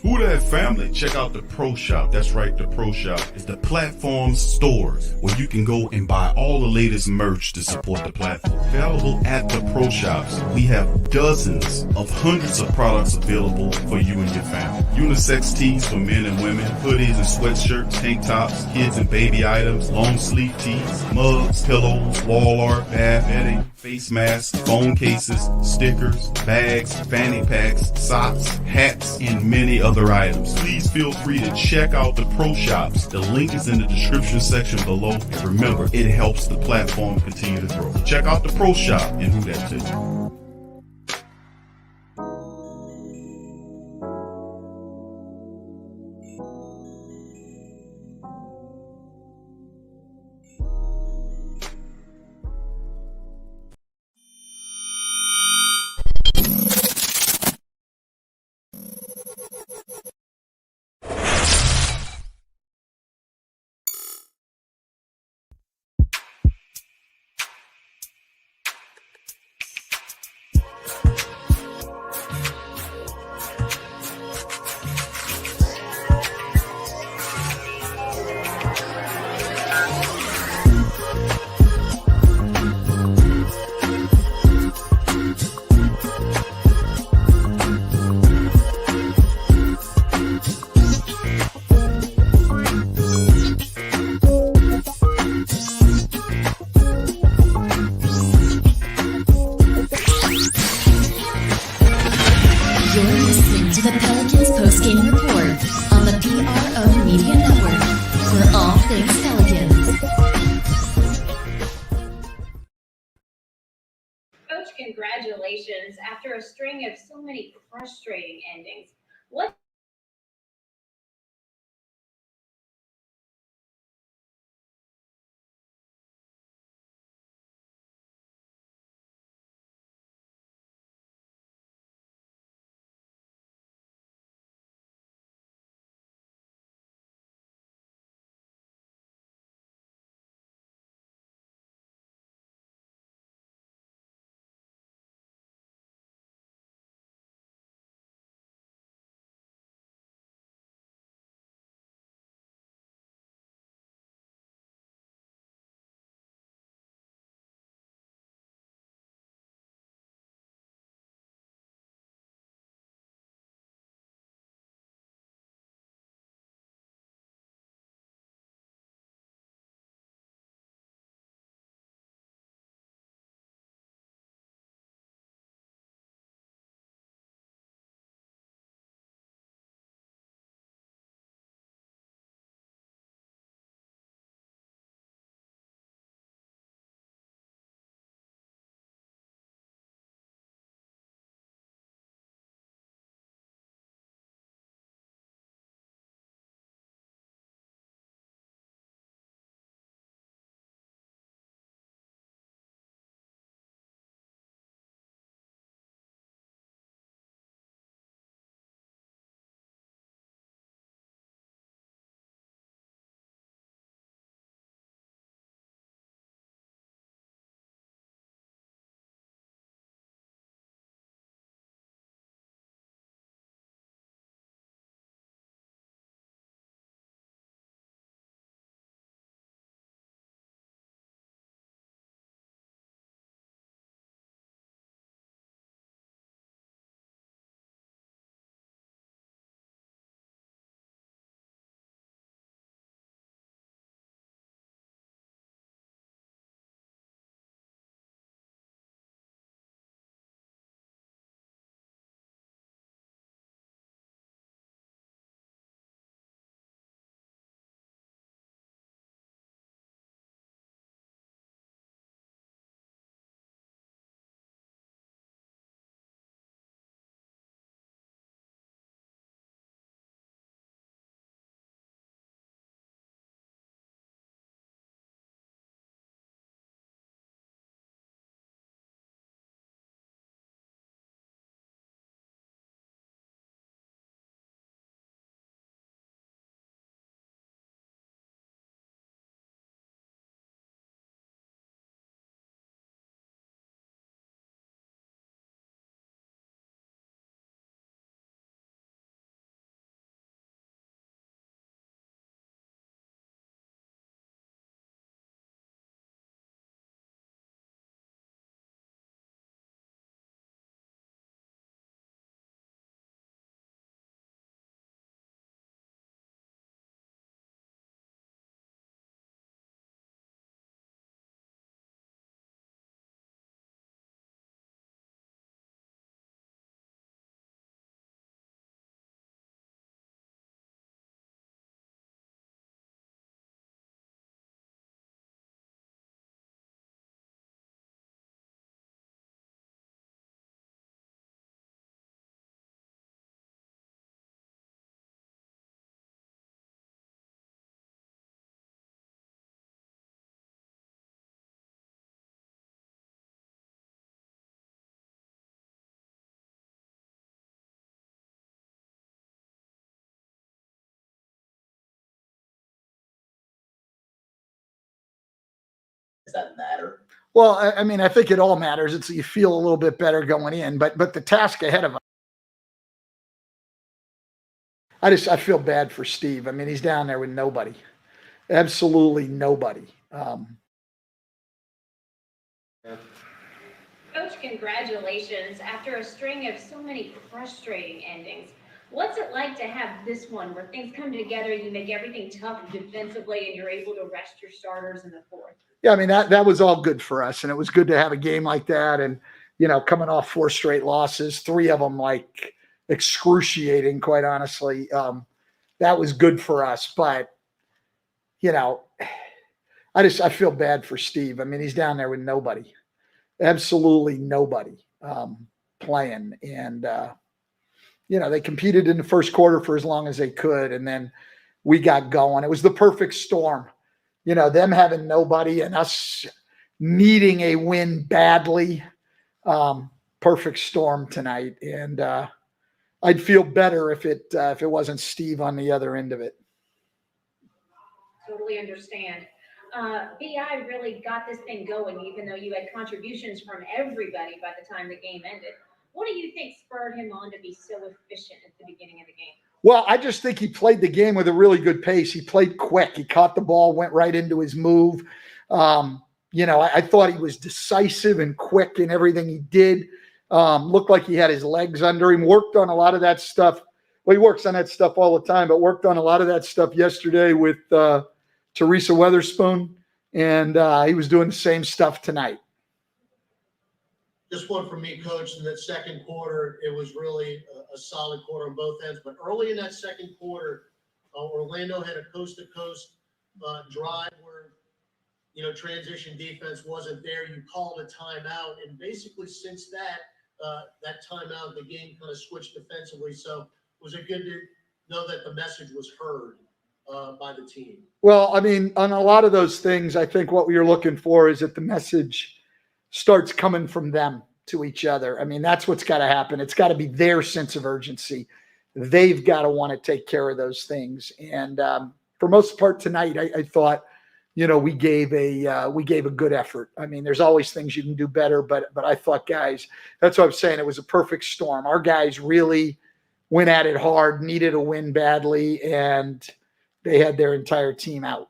Who that family? Check out the Pro Shop. That's right, the Pro Shop is the platform's stores where you can go and buy all the latest merch to support the platform. Available at the Pro Shops, we have dozens of hundreds of products available for you and your family. Unisex tees for men and women, hoodies and sweatshirts, tank tops, kids and baby items, long sleeve tees, mugs, pillows, wall art, bath bedding, face masks, phone cases, stickers, bags, fanny packs, socks, hats, and many other items. Please feel free to check out the Pro Shops. The link is in the description section below. And remember, it helps the platform continue to grow. Check out the Pro Shop and who that to. You're listening to the Pelicans post-game report on the PPR Media Network for all things Pelicans. Coach, congratulations. After a string of so many frustrating endings, what Does that matter? Well, I mean, I think it all matters. It's you feel a little bit better going in, but the task ahead of us. I feel bad for Steve. I mean, he's down there with nobody, absolutely nobody. Coach, congratulations. After a string of so many frustrating endings, what's it like to have this one where things come together, you make everything tough defensively, and you're able to rest your starters in the fourth? Yeah, I mean, that was all good for us, and it was good to have a game like that. And, coming off 4 straight losses, 3 of them like excruciating, quite honestly. That was good for us. But, I feel bad for Steve. I mean, he's down there with nobody, absolutely nobody playing. And, they competed in the first quarter for as long as they could, and then we got going. It was the perfect storm. Them having nobody and us needing a win badly. Perfect storm tonight. And I'd feel better if it wasn't Steve on the other end of it. Totally understand. BI really got this thing going, even though you had contributions from everybody by the time the game ended. What do you think spurred him on to be so efficient at the beginning of the game? Well, I just think he played the game with a really good pace. He played quick. He caught the ball, went right into his move. I thought he was decisive and quick in everything he did. Looked like he had his legs under him. Worked on a lot of that stuff. Well, he works on that stuff all the time, but worked on a lot of that stuff yesterday with Teresa Weatherspoon, and he was doing the same stuff tonight. Just one from me, Coach. In that second quarter, it was really a solid quarter on both ends. But early in that second quarter, Orlando had a coast-to-coast drive where, transition defense wasn't there. You called a timeout. And basically since that timeout, the game kind of switched defensively. So was it good to know that the message was heard by the team? Well, I mean, on a lot of those things, I think what you're looking for is that the message starts coming from them to each other. I mean, that's what's got to happen. It's got to be their sense of urgency. They've got to want to take care of those things. And for most part tonight, I thought, we gave a good effort. I mean, there's always things you can do better, but I thought, guys, that's what I'm saying. It was a perfect storm. Our guys really went at it hard, needed a win badly, and they had their entire team out.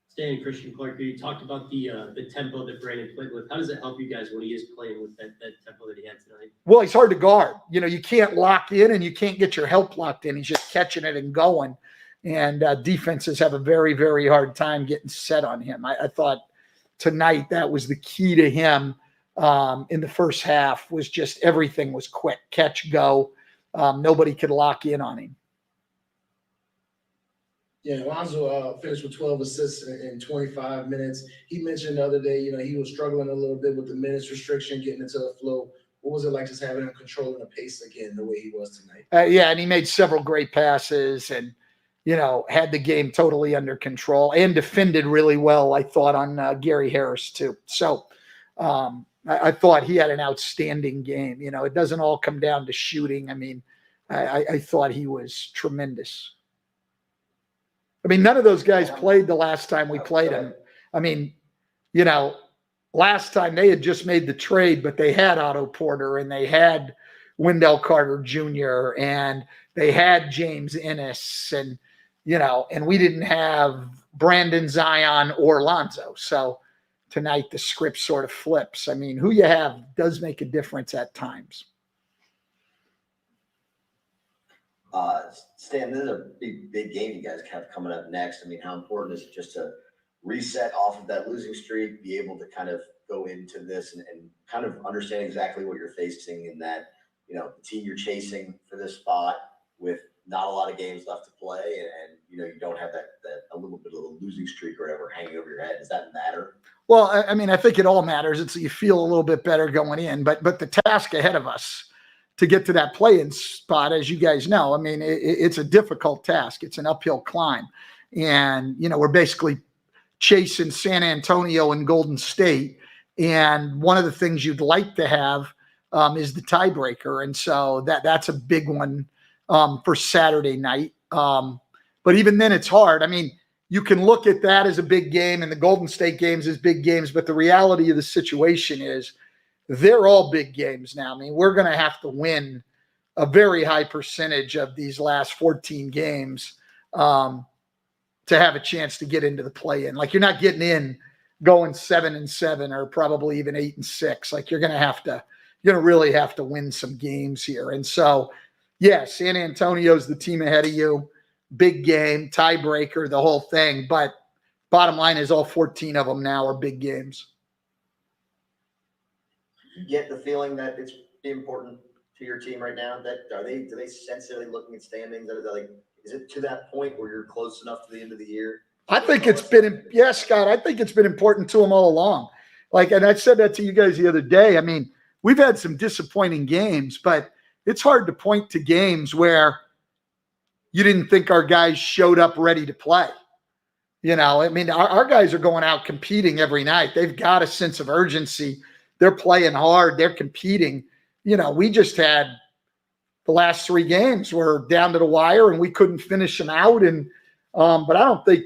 Stan, Christian Clark, you talked about the tempo that Brandon played with. How does it help you guys when he is playing with that tempo that he had tonight? Well, he's hard to guard. You can't lock in and you can't get your help locked in. He's just catching it and going. And defenses have a very, very hard time getting set on him. I thought tonight that was the key to him in the first half, was just everything was quick. Catch, go. Nobody could lock in on him. Yeah, Alonzo finished with 12 assists in 25 minutes. He mentioned the other day, he was struggling a little bit with the minutes restriction, getting into the flow. What was it like just having him controlling the pace again the way he was tonight? Yeah, and he made several great passes and, had the game totally under control and defended really well, I thought, on Gary Harris too. So I thought he had an outstanding game. It doesn't all come down to shooting. I mean, I thought he was tremendous. I mean, none of those guys played the last time we played them. I mean, last time they had just made the trade, but they had Otto Porter and they had Wendell Carter Jr. and they had James Ennis and, and we didn't have Brandon Zion or Lonzo. So tonight the script sort of flips. I mean, who you have does make a difference at times. Stan, this is a big game you guys have coming up next. I mean, how important is it just to reset off of that losing streak, be able to kind of go into this and kind of understand exactly what you're facing in that, the team you're chasing for this spot with not a lot of games left to play and you don't have that a little bit of a losing streak or whatever hanging over your head. Does that matter? Well, I mean, I think it all matters. It's you feel a little bit better going in, but the task ahead of us to get to that play-in spot, as you guys know, I mean, it's a difficult task. It's an uphill climb. And, we're basically chasing San Antonio and Golden State. And one of the things you'd like to have is the tiebreaker. And so that's a big one for Saturday night. But even then it's hard. I mean, you can look at that as a big game and the Golden State games as big games, but the reality of the situation is they're all big games now. I mean, we're going to have to win a very high percentage of these last 14 games to have a chance to get into the play-in. Like, you're not getting in going 7-7 or probably even 8-6. Like, you're going to really have to win some games here. And so, yeah, San Antonio's the team ahead of you. Big game, tiebreaker, the whole thing. But bottom line is all 14 of them now are big games. You get the feeling that it's important to your team right now? That do they sensitively looking at standings? Is it to that point where you're close enough to the end of the year? I think it's been, Scott, I think it's been important to them all along. Like, and I said that to you guys the other day. I mean, we've had some disappointing games, but it's hard to point to games where you didn't think our guys showed up ready to play. You know, I mean, our guys are going out competing every night. They've got a sense of urgency. They're playing hard. They're competing. You know, we just had the last 3 games were down to the wire and we couldn't finish them out. And, but I don't think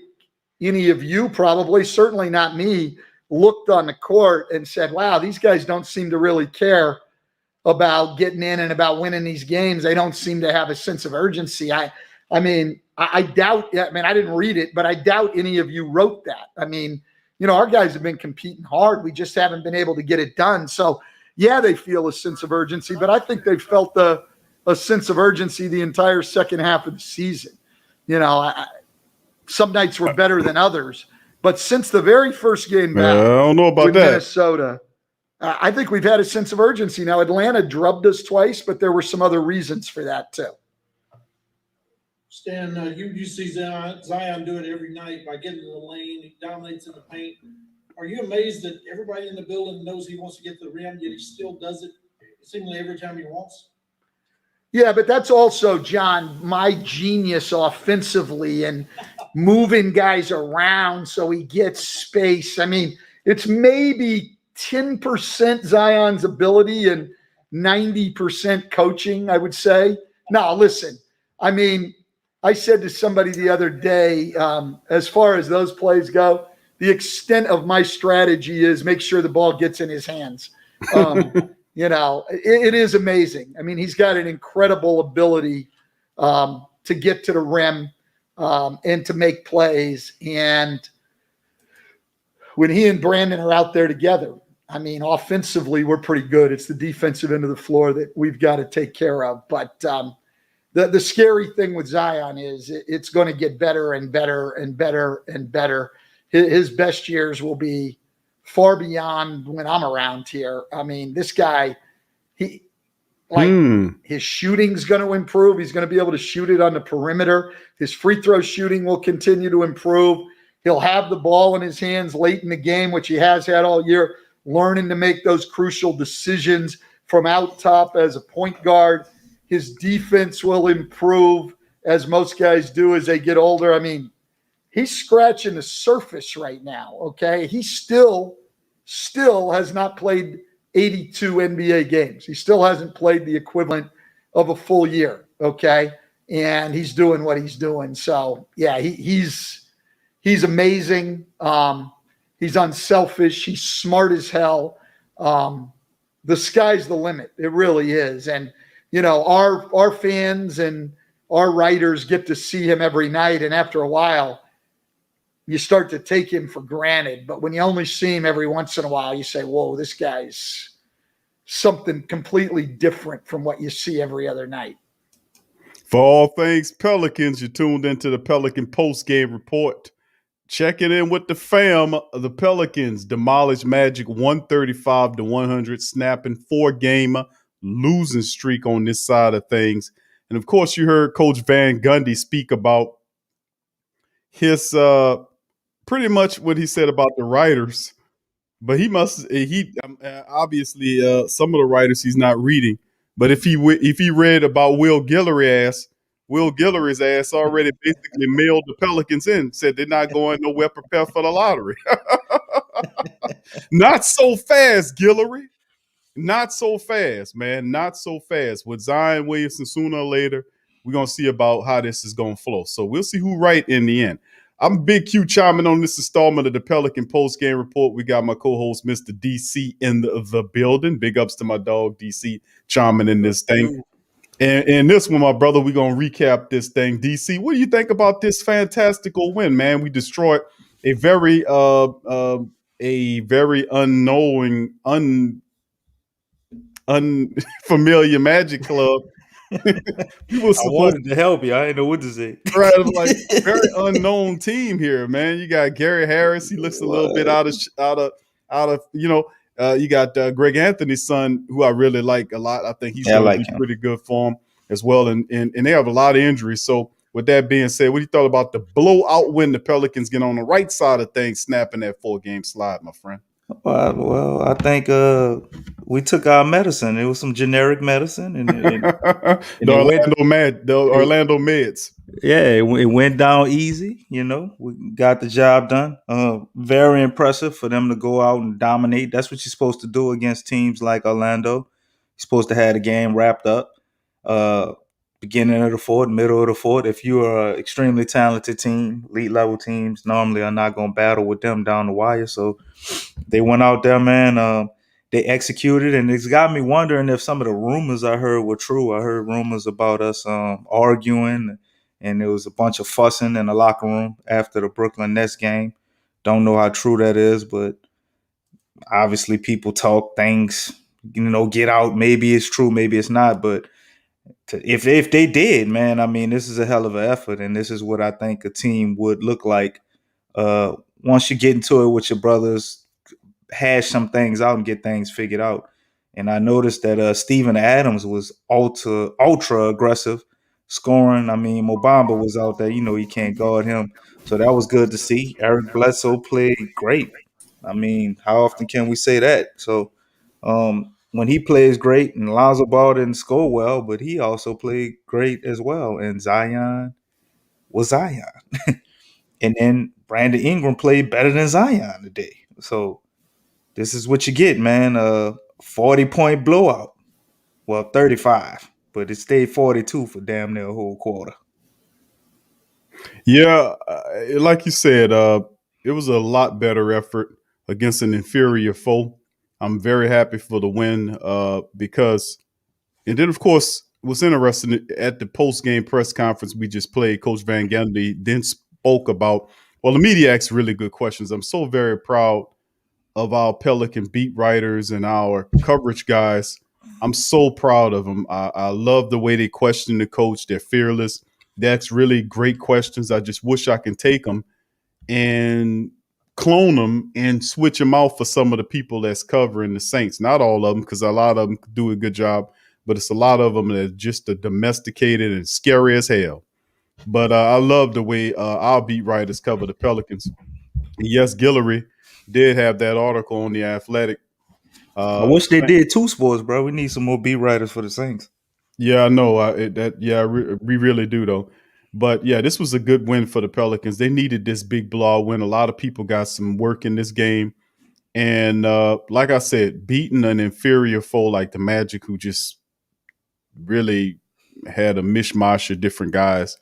any of you, probably, certainly not me, looked on the court and said, wow, these guys don't seem to really care about getting in and about winning these games. They don't seem to have a sense of urgency. I mean, I doubt, I mean, I didn't read it, but I doubt any of you wrote that. I mean, you know, our guys have been competing hard. We just haven't been able to get it done. So, yeah, they feel a sense of urgency, but I think they've felt a sense of urgency the entire second half of the season. You know, some nights were better than others, but since the very first game back, I don't know about with that. Minnesota, I think we've had a sense of urgency. Now, Atlanta drubbed us twice, but there were some other reasons for that too. Stan, you see Zion do it every night by getting in the lane. He dominates in the paint. Are you amazed that everybody in the building knows he wants to get to the rim, yet he still does it seemingly every time he wants? Yeah, but that's also, John, my genius offensively and moving guys around so he gets space. I mean, it's maybe 10% Zion's ability and 90% coaching, I would say. Now, listen, I mean, I said to somebody the other day, as far as those plays go, the extent of my strategy is make sure the ball gets in his hands. You know, it is amazing. I mean, he's got an incredible ability to get to the rim and to make plays. And when he and Brandon are out there together, I mean, offensively, we're pretty good. It's the defensive end of the floor that we've got to take care of. But the scary thing with Zion is it's going to get better and better and better and better. His best years will be far beyond when I'm around here. I mean, this guy, his shooting's going to improve. He's going to be able to shoot it on the perimeter. His free throw shooting will continue to improve. He'll have the ball in his hands late in the game, which he has had all year, learning to make those crucial decisions from out top as a point guard. His defense will improve, as most guys do as they get older. I mean, he's scratching the surface right now, okay? He still has not played 82 NBA games. He still hasn't played the equivalent of a full year, okay? And he's doing what he's doing. So, yeah, he's amazing. He's unselfish. He's smart as hell. The sky's the limit. It really is. And, you know, our fans and our writers get to see him every night. And after a while, you start to take him for granted. But when you only see him every once in a while, you say, whoa, this guy's something completely different from what you see every other night. For all things Pelicans, you're tuned into the Pelican post-game report. Checking in with the fam, the Pelicans demolish Magic 135-100, snapping 4-game losing streak on this side of things. And of course, you heard Coach Van Gundy speak about his pretty much what he said about the writers. But obviously some of the writers he's not reading. But if he read about Will Guillory's ass already basically mailed the Pelicans in, said they're not going nowhere prepared for the lottery. Not so fast, Guillory. Not so fast, man. Not so fast. With Zion Williamson, sooner or later, we're going to see about how this is going to flow. So we'll see who right in the end. I'm Big Q chiming on this installment of the Pelican Post Game Report. We got my co-host, Mr. DC, in the building. Big ups to my dog, DC, chiming in this thing. And this one, my brother, we're going to recap this thing. DC, what do you think about this fantastical win, man? We destroyed a very unknowing, unfamiliar Magic club. We were I supposed wanted to help you. I didn't know what to say. right, like very unknown team here, man. You got Gary Harris. He looks a little bit out of. You got Greg Anthony's son, who I really like a lot. I think he's Yeah, I going to like be him. pretty good for him as well. And they have a lot of injuries. So with that being said, what do you thought about the blowout win the Pelicans get on the right side of things, snapping that 4-game slide, my friend? Well, I think we took our medicine. It was some generic medicine, and the it went. Orlando Meds. Yeah, it went down easy. We got the job done. Very impressive for them to go out and dominate. That's what you're supposed to do against teams like Orlando. You're supposed to have the game wrapped up. Beginning of the fourth, middle of the fourth. If you are an extremely talented team, elite level teams normally are not going to battle with them down the wire. So they went out there, man. They executed, and it's got me wondering if some of the rumors I heard were true. I heard rumors about us arguing, and there was a bunch of fussing in the locker room after the Brooklyn Nets game. Don't know how true that is, but obviously people talk things, get out. Maybe it's true, maybe it's not, but if they did, man, I mean, this is a hell of an effort, and this is what I think a team would look like once you get into it with your brothers, hash some things out and get things figured out. And I noticed that Steven Adams was ultra aggressive scoring. I mean, Mobamba was out there, you can't guard him. So that was good to see. Eric Bledsoe played great. I mean, how often can we say that? So when he plays great, and Lonzo Ball didn't score well, but he also played great as well. And Zion was Zion. And then Brandon Ingram played better than Zion today. So this is what you get, man. 40-point blowout. Well, 35, but it stayed 42 for damn near a whole quarter. Yeah, like you said, it was a lot better effort against an inferior foe. I'm very happy for the win because, and then of course, what's interesting at the post-game press conference we just played, Coach Van Gundy then spoke about, well, the media asked really good questions. I'm so very proud of our Pelican beat writers and our coverage guys. I'm so proud of them. I love the way they question the coach. They're fearless. That's really great questions. I just wish I can take them and clone them and switch them out for some of the people that's covering the Saints. Not all of them, because a lot of them do a good job, but it's a lot of them that are just domesticated and scary as hell. But I love the way our beat writers cover the Pelicans. And yes, Guillory did have that article on The Athletic. I wish they did two sports, bro. We need some more beat writers for the Saints. Yeah, I know. We really do, though. But yeah, this was a good win for the Pelicans. They needed this big blowout win. A lot of people got some work in this game. And like I said, beating an inferior foe like the Magic, who just really had a mishmash of different guys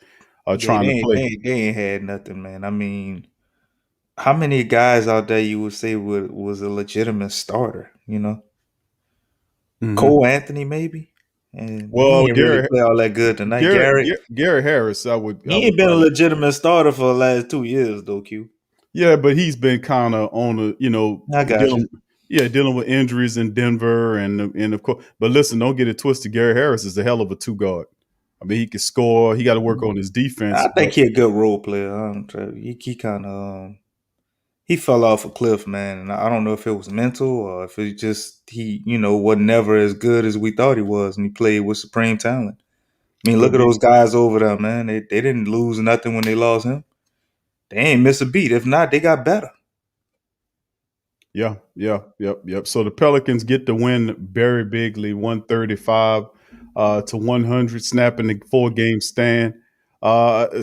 trying to play. They ain't had nothing, man. I mean, how many guys out there you would say was a legitimate starter, Mm-hmm. Cole Anthony, maybe? And Well, he ain't really play all that good tonight. Gary Harris, He ain't been a legitimate starter for the last 2 years, though, Q. Yeah, but he's been kind of on a, I got you. dealing with injuries in Denver and of course. But listen, don't get it twisted. Gary Harris is a hell of a two guard. I mean, he can score. He got to work on his defense. I think he a good role player. He kind of he fell off a cliff, man. And I don't know if it was mental or if it just he wasn't never as good as we thought he was, and he played with supreme talent. I mean, look at those guys over there, man. They didn't lose nothing when they lost him. They ain't miss a beat. If not, they got better. Yeah. So the Pelicans get the win very bigly, 135 to 100, snapping the 4-game stand.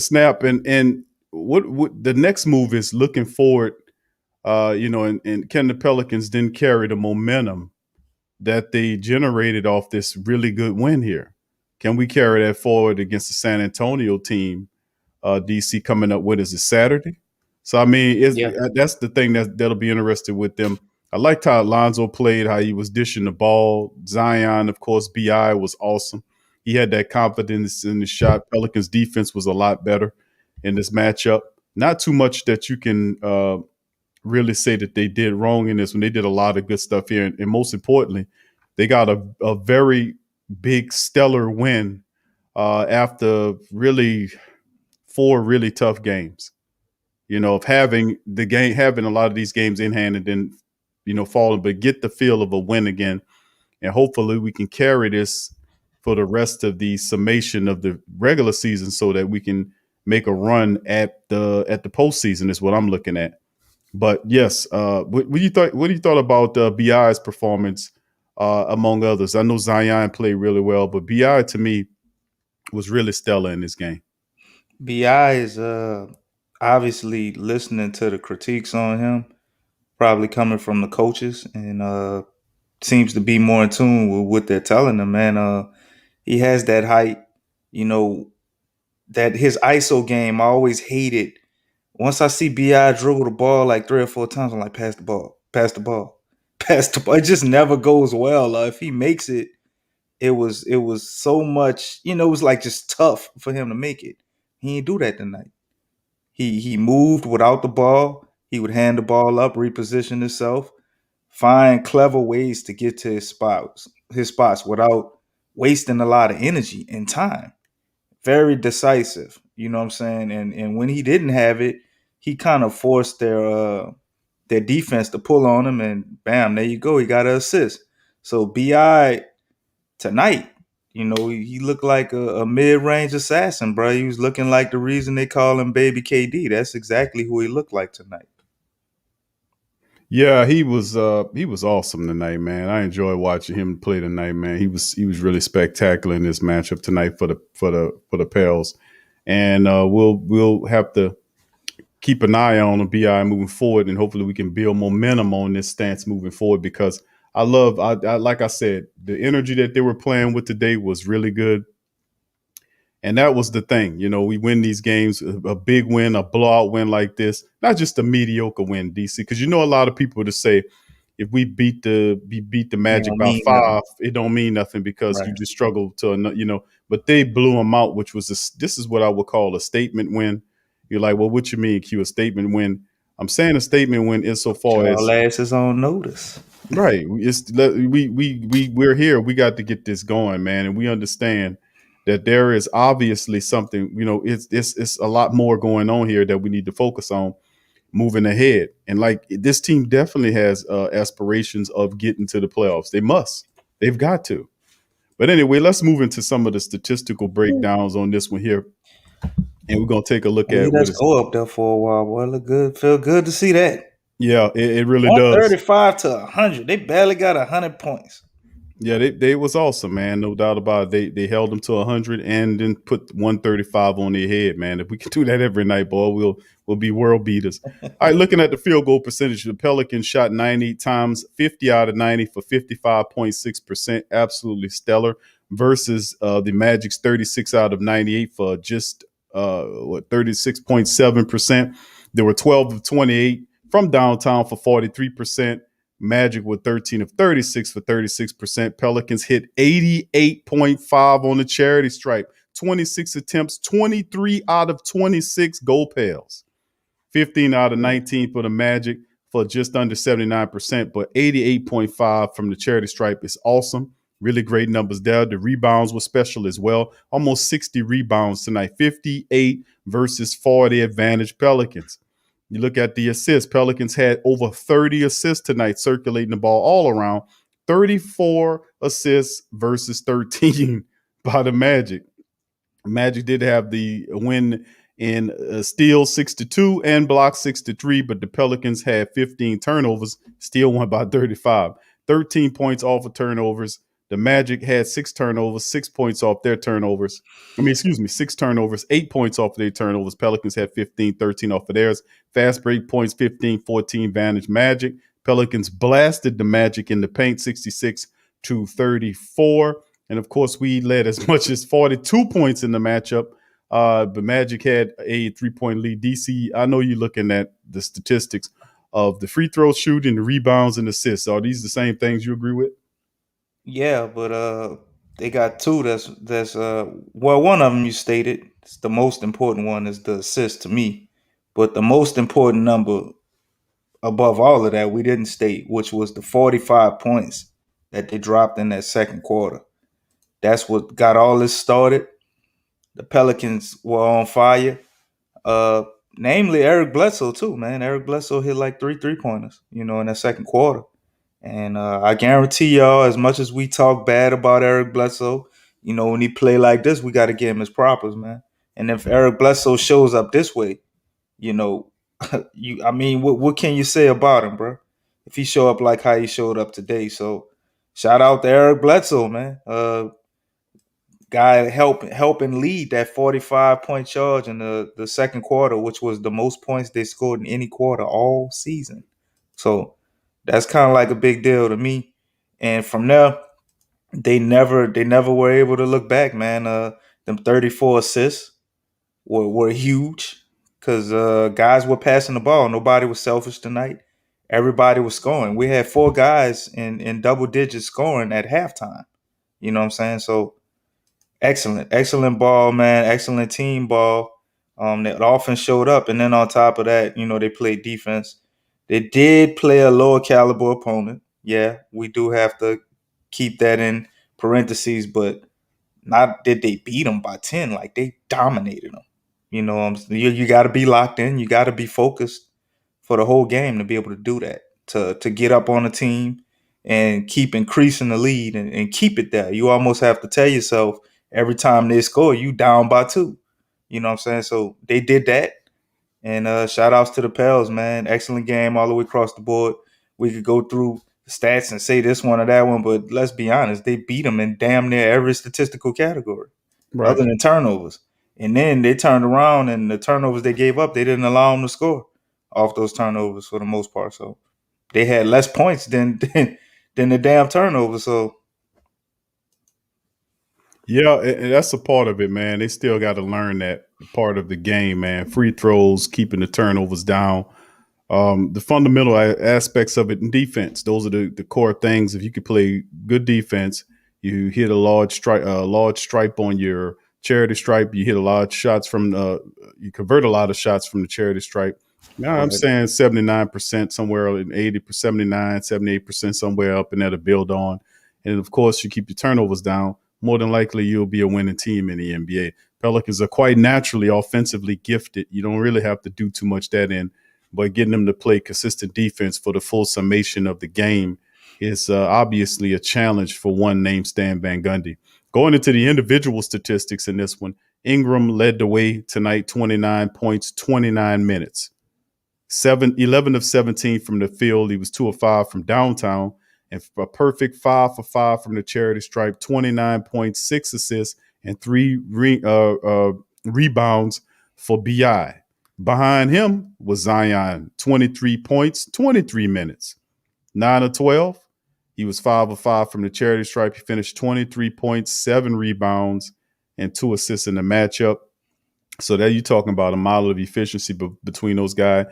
Snap and what the next move is looking forward. And can the Pelicans then carry the momentum that they generated off this really good win here? Can we carry that forward against the San Antonio team DC coming up with. Is it Saturday? So I mean, that's the thing that'll be interesting with them. I liked how Alonzo played, how he was dishing the ball. Zion, of course, BI was awesome. He had that confidence in the shot. Pelicans defense was a lot better in this matchup. Not too much that you can really say that they did wrong in this one. They did a lot of good stuff here. And most importantly, they got a very big, stellar win after really 4 really tough games. Of having a lot of these games in hand and then, falling, but get the feel of a win again. And hopefully we can carry this for the rest of the summation of the regular season so that we can make a run at the postseason is what I'm looking at. But yes, what do you thought about BI's performance among others? I know Zion played really well, but BI to me was really stellar in this game. BI is obviously listening to the critiques on him, probably coming from the coaches, and seems to be more in tune with what they're telling him. Man, he has that height, that his ISO game. I always hated. Once I see BI dribble the ball like 3 or 4 times, I'm like, pass the ball, pass the ball, pass the ball. It just never goes well. If he makes it, it was so much, it was like just tough for him to make it. He didn't do that tonight. He moved without the ball. He would hand the ball up, reposition himself, find clever ways to get to his spots without wasting a lot of energy and time. Very decisive, you know what I'm saying? And when he didn't have it, he kind of forced their defense to pull on him, and bam, there you go. He got an assist. So BI tonight, he looked like a mid-range assassin, bro. He was looking like the reason they call him Baby KD. That's exactly who he looked like tonight. Yeah, he was awesome tonight, man. I enjoyed watching him play tonight, man. He was really spectacular in this matchup tonight for the Pels, and we'll have to keep an eye on the BI moving forward, and hopefully we can build momentum on this stance moving forward because I like I said, the energy that they were playing with today was really good. And that was the thing, we win these games, a big win, a blowout win like this, not just a mediocre win, DC, because a lot of people to say if we beat the Magic by 5, it don't mean nothing because you just struggle to, but they blew them out, which was this is what I would call a statement win. You're like, well, what you mean, Q, a statement win? I'm saying a statement win insofar as asses on notice. Right. We're here. We got to get this going, man, and we understand that there is obviously something, it's a lot more going on here that we need to focus on moving ahead. And like this team definitely has aspirations of getting to the playoffs. They've got to. But anyway, let's move into some of the statistical breakdowns on this one here. And we're going to take a look at let's go up there for a while, boy. Look good. Feel good to see that. Yeah, it really does. 135 to 100. They barely got 100 points. Yeah, they was awesome, man. No doubt about it. They held them to 100 and then put 135 on their head, man. If we can do that every night, boy, we'll be world beaters. All right, looking at the field goal percentage, the Pelicans shot 98 times, 50 out of 90 for 55.6%. Absolutely stellar. Versus the Magic's 36 out of 98 for just 36.7%. There were 12 of 28 from downtown for 43%. Magic with 13 of 36 for 36%. Pelicans hit 88.5 on the charity stripe. 26 attempts, 23 out of 26 goal pails. 15 out of 19 for the Magic for just under 79%, but 88.5 from the charity stripe is awesome. Really great numbers there. The rebounds were special as well. Almost 60 rebounds tonight. 58 versus 40 advantage Pelicans. You look at the assists. Pelicans had over 30 assists tonight, circulating the ball all around. 34 assists versus 13 by the Magic. Magic did have the win in steal 6-2 and block 6-3, but the Pelicans had 15 turnovers, still won by 35. 13 points off of turnovers. The Magic had 6 turnovers, 6 points off their turnovers. 6 turnovers, 8 points off of their turnovers. Pelicans had 15, 13 off of theirs. Fast break points, 15, 14 Vantage Magic. Pelicans blasted the Magic in the paint, 66-34. And of course, we led as much as 42 points in the matchup But Magic had a 3-point lead. DC, I know you're looking at the statistics of the free throw shooting, the rebounds, and assists. Are these the same things you agree with? Yeah, but they got two. Well, one of them you stated. It's the most important one is the assist to me, but the most important number above all of that we didn't state, which was the 45 points that they dropped in that second quarter. That's what got all this started. The Pelicans were on fire. Uh, Namely Eric Bledsoe too, man. Eric Bledsoe hit like 3 3-pointers, in that second quarter. And I guarantee y'all, as much as we talk bad about Eric Bledsoe, when he play like this, we got to give him his propers, man. And if Eric Bledsoe shows up this way, you know, what can you say about him, bro? If he show up like how he showed up today, so shout out to Eric Bledsoe, man. Guy helping lead that 45-point charge in the second quarter, which was the most points they scored in any quarter all season. So that's kind of like a big deal to me. And from there, they never were able to look back, man. Them 34 assists were huge because guys were passing the ball. Nobody was selfish tonight. Everybody was scoring. We had 4 guys in double digits scoring at halftime. You know what I'm saying? So excellent ball, man. Excellent team ball. That offense showed up, and then on top of that, they played defense. They did play a lower caliber opponent. Yeah, we do have to keep that in parentheses, but not did they beat them by 10. Like, they dominated them. You got to be locked in. You got to be focused for the whole game to be able to do that, to get up on the team and keep increasing the lead and keep it there. You almost have to tell yourself every time they score, you down by 2. You know what I'm saying? So they did that. And shout outs to the Pels, man. Excellent game all the way across the board. We could go through the stats and say this one or that one, but let's be honest, they beat them in damn near every statistical category, Right. other than turnovers. And then they turned around, and the turnovers they gave up, they didn't allow them to score off those turnovers for the most part. So they had less points than the damn turnovers. So Yeah, and that's a part of it, man. They still got to learn that part of the game, man. Free throws, keeping the turnovers down. The fundamental aspects of it in defense. Those are the core things. If you could play good defense, you hit a large stripe on your charity stripe. You hit a lot of shots from you convert a lot of shots from the charity stripe. Now I'm Right. saying 79% somewhere in 80, 79, 78% somewhere up in there to build on. And of course, you keep your turnovers down. More than likely, you'll be a winning team in the NBA. Pelicans are quite naturally offensively gifted. You don't really have to do too much that in. But getting them to play consistent defense for the full summation of the game is obviously a challenge for one named Stan Van Gundy. Going into the individual statistics in this one, Ingram led the way tonight, 29 points, 29 minutes. 11 of 17 from the field. He was 2 of 5 from downtown, and a perfect 5 for 5 from the charity stripe, 29 points, 6 assists, and 3 rebounds for BI. Behind him was Zion, 23 points, 23 minutes, 9 of 12. He was 5 of 5 from the charity stripe. He finished 23 points, 7 rebounds, and 2 assists in the matchup. So there you're talking about a model of efficiency between those guys.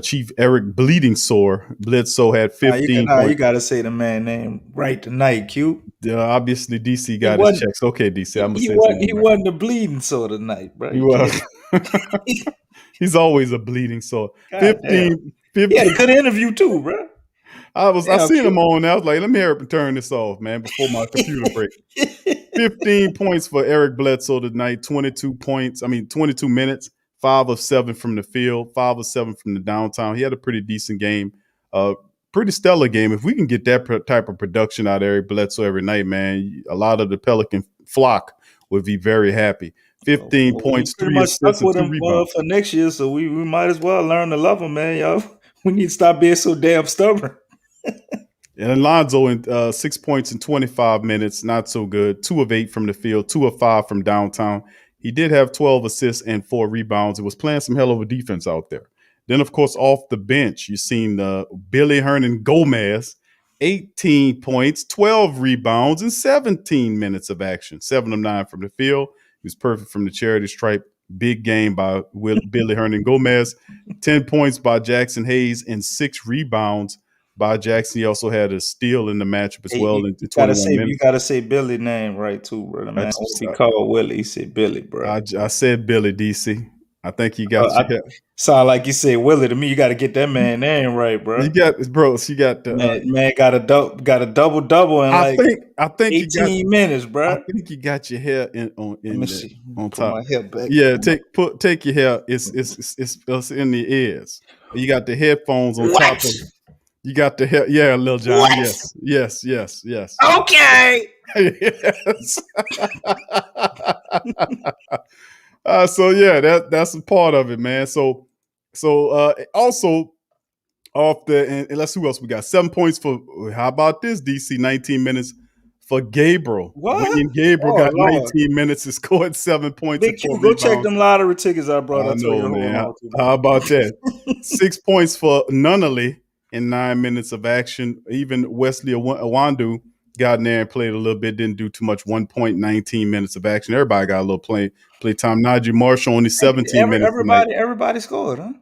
Chief Eric Bledsoe had 15 points. You got to say the man name right tonight, Q. Obviously, DC got his checks. Okay, DC, I'm going to say something. He wasn't the bleeding sore tonight, bro. He was. He's always a bleeding sore. 15. He had a good interview too, bro. I seen him on. I was like, let me hurry up and turn this off, man, before my computer break. 15 points for Eric Bledsoe tonight. 22 minutes. 5 of 7 from the field. 5 of 7 from the downtown. He had a pretty decent game. Pretty stellar game. If we can get that type of production out of Eric Bledsoe every night, man, a lot of the Pelican flock would be very happy. 15 points, 3 assists, and 2 rebounds. For next year, so we might as well learn to love him, man. Y'all, we need to stop being so damn stubborn. And Alonzo in 6 points in 25 minutes, not so good. 2 of 8 from the field, 2 of 5 from downtown. He did have 12 assists and 4 rebounds. It was playing some hell of a defense out there. Then, of course, off the bench, you've seen Billy Hernan Gomez, 18 points, 12 rebounds, and 17 minutes of action. 7 of 9 from the field. He was perfect from the charity stripe. Big game by Billy Hernan Gomez. 10 points by Jackson Hayes and 6 rebounds by Jackson. He also had a steal in the matchup as Hey, well you, in you gotta 21 say you minutes. gotta say Billy name right too, brother, I, man. He called Willie. He said Billy, bro. I said Billy, DC. I think you got I sound like you said Willie to me. You got to get that man name right, bro. you got bro. She got the. Man got a double double in like I think you got 18 minutes, I bro. think you got your hair Let me see. on Put top. my hair back. Yeah, take your hair. It's in the ears. You got the headphones on top What? of. You got the hair. Yeah, Lil John. What? Yes. Okay. Yes. So yeah, that's a part of it, man. So also off the and let's see who else we got. 7 points for how about this DC? 19 minutes for Gabriel. What? William Gabriel Oh got Lord. 19 minutes and scored 7 points Big and 4 Q, go check rebounds. them lottery tickets I brought. I I told you know, to hold man. on to. How about that? 6 points for Nunnally in 9 minutes of action. Even Wesley Awandu got in there and played a little bit, didn't do too much. 1 point, 19 minutes of action. Everybody got a little play time. Najee Marshall only 17 minutes tonight. Everybody scored, huh?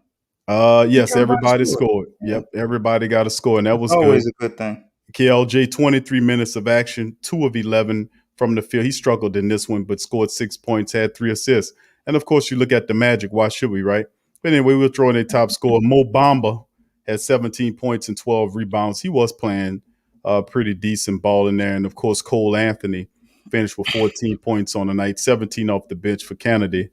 Yes, Everybody everybody scored. scored. Yeah. Yep, everybody got a score, and that was good. Always a good thing. KLJ, 23 minutes of action, 2 of 11 from the field. He struggled in this one, but scored 6 points, had 3 assists. And of course, you look at the Magic. Why should we, right? But anyway, we'll throw in a top scorer. Mo Bamba had 17 points and 12 rebounds. He was playing pretty decent ball in there. And of course, Cole Anthony finished with 14 points on the night, 17 off the bench for Kennedy.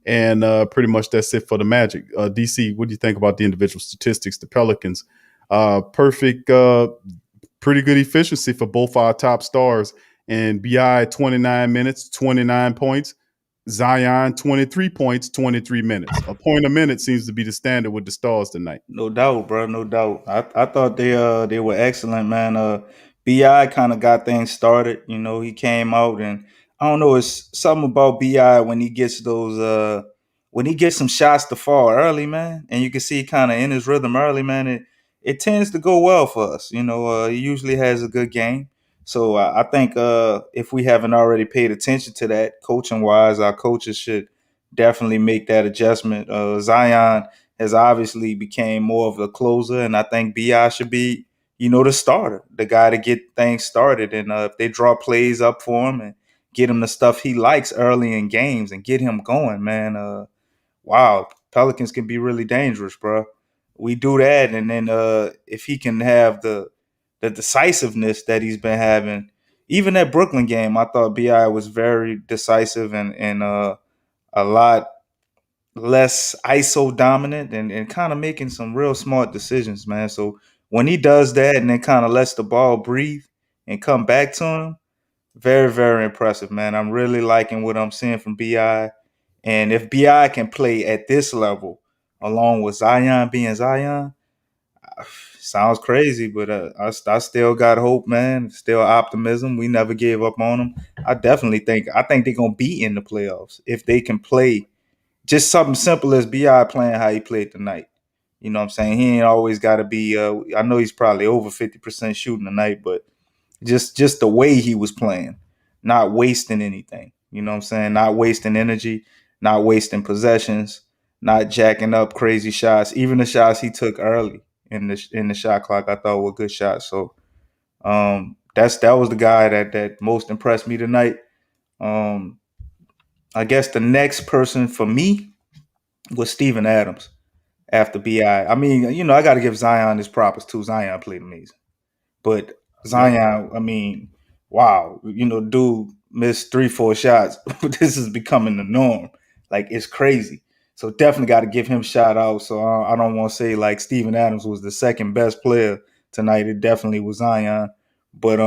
And pretty much that's it for the Magic. DC, what do you think about the individual statistics? The Pelicans, perfect, pretty good efficiency for both our top stars. And BI 29 minutes, 29 points. Zion 23 points, 23 minutes. A point a minute seems to be the standard with the stars tonight. No doubt, bro. No doubt. I thought they were excellent, man. Bi kind of got things started. You know, he came out and I don't know. It's something about Bi when he gets those when he gets some shots to fall early, man, and you can see kind of in his rhythm early, man. It tends to go well for us. You know, he usually has a good game. So I think if we haven't already paid attention to that, coaching wise, our coaches should definitely make that adjustment. Zion has obviously became more of a closer, and I think Bi should be, you know, the starter, the guy to get things started. And if they draw plays up for him and get him the stuff he likes early in games and get him going, man, wow, Pelicans can be really dangerous, bro. We do that, and then if he can have the decisiveness that he's been having, even that Brooklyn game, I thought Bi was very decisive and a lot less ISO dominant and kind of making some real smart decisions, man. So when he does that and then kind of lets the ball breathe and come back to him, very, very impressive, man. I'm really liking what I'm seeing from Bi. And if Bi can play at this level, along with Zion being Zion, sounds crazy, but I still got hope, man. Still optimism. We never gave up on them. I think they're gonna be in the playoffs if they can play just something simple as Bi playing how he played tonight. You know what I'm saying? He ain't always got to be. I know he's probably over 50% shooting tonight, but just the way he was playing, not wasting anything. You know what I'm saying? Not wasting energy, not wasting possessions, not jacking up crazy shots. Even the shots he took early in the shot clock, I thought were good shots. So that was the guy that most impressed me tonight. Um, I guess the next person for me was Steven Adams after Bi. I mean, you know, I got to give Zion his props too. Zion played amazing. But Yep. Zion, I mean, wow, you know, dude missed 3-4 shots. This is becoming the norm. Like, it's crazy. So definitely got to give him shout out. So I don't want to say like Steven Adams was the second best player tonight. It definitely was Zion. But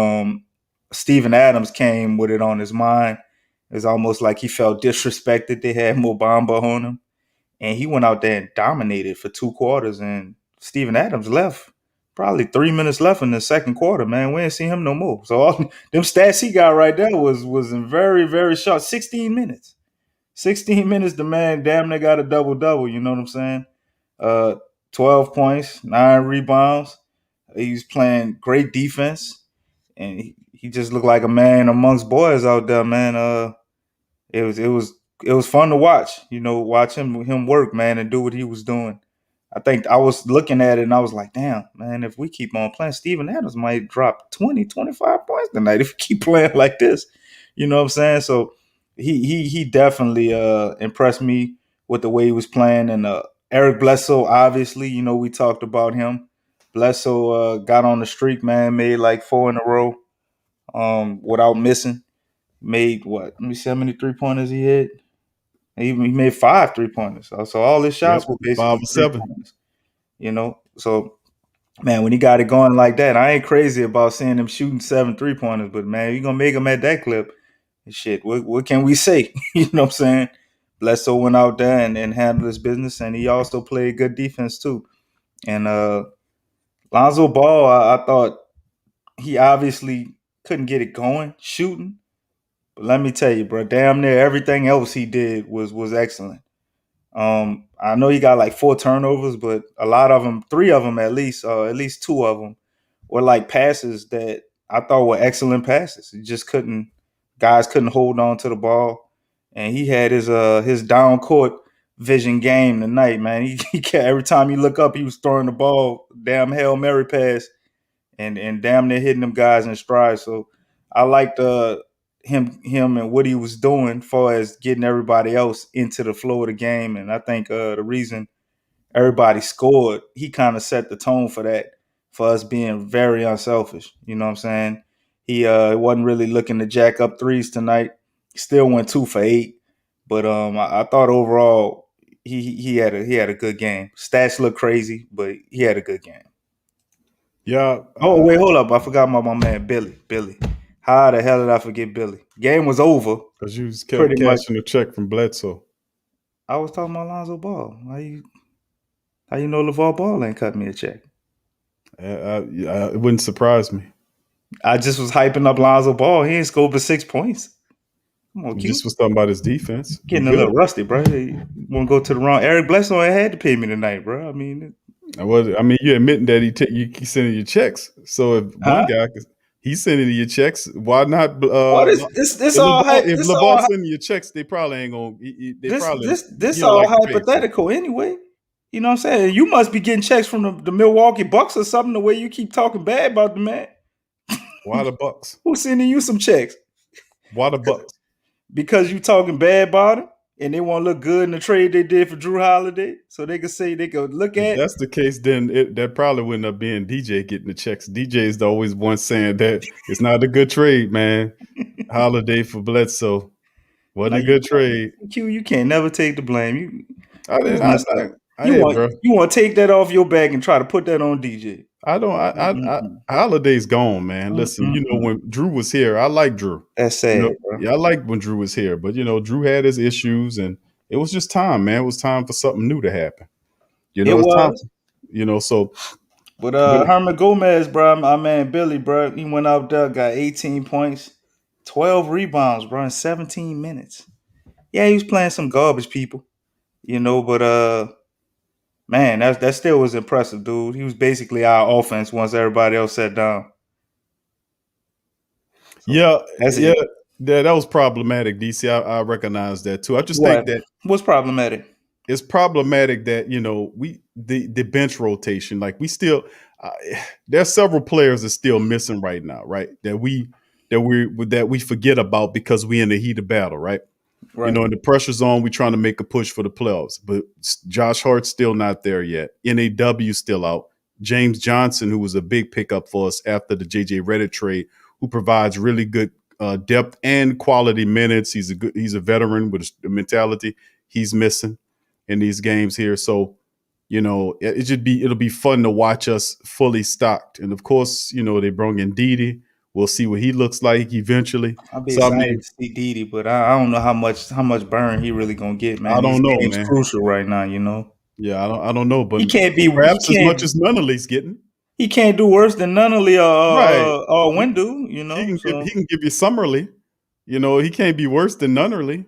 Steven Adams came with it on his mind. It's almost like he felt disrespected. They had Mo Bamba on him. And he went out there and dominated for 2 quarters. And Steven Adams left. Probably 3 minutes left in the second quarter, man. We ain't seen him no more. So all them stats he got right there was in very, very short. 16 minutes. 16 minutes, the man damn near got a double-double, you know what I'm saying? 12 points, 9 rebounds. He's playing great defense. And he just looked like a man amongst boys out there, man. It was it was fun to watch. Watch him work, man, and do what he was doing. I think I was looking at it and I was like, damn, man, if we keep on playing, Steven Adams might drop 20, 25 points tonight if we keep playing like this. You know what I'm saying? So he definitely impressed me with the way he was playing. And Eric Bledsoe, obviously, we talked about him. Bledsoe got on the streak, man, made like 4 in a row without missing. Made what? Let me see how many 3-pointers he hit. He made 5 3-pointers. So all his shots Yep, were 5 basically or 7. 3-pointers. So man, when he got it going like that, I ain't crazy about seeing him shooting 7 3-pointers, but man, you're gonna make him at that clip. Shit, what can we say? You know what I'm saying? Bledsoe went out there and handled his business, and he also played good defense too. And Lonzo Ball, I thought he obviously couldn't get it going shooting, but let me tell you, bro, damn near everything else he did was excellent. I know he got like 4 turnovers, but a lot of them, 3 of them at least 2 of them were like passes that I thought were excellent passes. Guys couldn't hold on to the ball, and he had his down court vision game tonight, man. He every time you look up, he was throwing the ball, damn Hail Mary pass, and damn near hitting them guys in stride. So I liked him and what he was doing as far as getting everybody else into the flow of the game. And I think the reason everybody scored, he kind of set the tone for that, for us being very unselfish. You know what I'm saying? He wasn't really looking to jack up threes tonight. Still went 2 for 8. But I thought overall he had a good game. Stats look crazy, but he had a good game. Yeah. Oh, wait, hold up. I forgot about my man, Billy. Billy. How the hell did I forget Billy? Game was over. Because you kept Pretty much. cashing the check from Bledsoe. I was talking about Lonzo Ball. How you know LeVar Ball ain't cut me a check? It wouldn't surprise me. I just was hyping up Lonzo Ball. He ain't scored but 6 points. Come on, You Q. just was talking about his defense. Getting a little rusty, bro. You want to go to the wrong. Eric Bledsoe ain't had to pay me tonight, bro. I mean, you're admitting that he sending you checks. So if one guy, he's sending you checks, why not? What is this all hype? If This LeVar all sending you checks, they probably ain't gonna. this all hypothetical anyway. You know what I'm saying? You must be getting checks from the Milwaukee Bucks or something. The way you keep talking bad about the man. Why the Bucks? Who's sending you some checks? Why the Bucks? Because you talking bad about him, and they want to look good in the trade they did for Drew Holiday, so they could say they could look at. If that's the case, then that probably wouldn't have been DJ getting the checks. DJ is always one saying that it's not a good trade, man. Holiday for Bledsoe wasn't a good trade. Q, you can't never take the blame. You want to take that off your back and try to put that on DJ. Holiday's gone, man. Listen, when Drew was here, I like Drew. That's sad. I liked when Drew was here, but Drew had his issues, and it was just time, man. It was time for something new to happen. So. But Herman Gomez, bro, my man Billy, bro, he went out there, got 18 points, 12 rebounds, bro, in 17 minutes. Yeah, he was playing some garbage people, but man, that still was impressive, dude. He was basically our offense once everybody else sat down. So that was problematic, DC. I recognize that too. I just think that what's problematic. It's problematic that the bench rotation, like we still there's several players that's still missing right now, right? That we forget about because we in the heat of battle, right? Right. And the pressure's on. We're trying to make a push for the playoffs, but Josh Hart's still not there yet. NAW still out. James Johnson, who was a big pickup for us after the JJ Redick trade, who provides really good depth and quality minutes. He's a veteran with a mentality. He's missing in these games here, so it'll be fun to watch us fully stocked. And of course, they brought in Dede. We'll see what he looks like eventually. I'll be excited to see Dede, but I don't know how much burn he really gonna get, man. I don't know, man. It's crucial right now, Yeah, I don't know, but he can't be perhaps as much as Nunnally's getting. He can't do worse than Nunnally or Windu, He can give you Summerly. He can't be worse than Nunnally.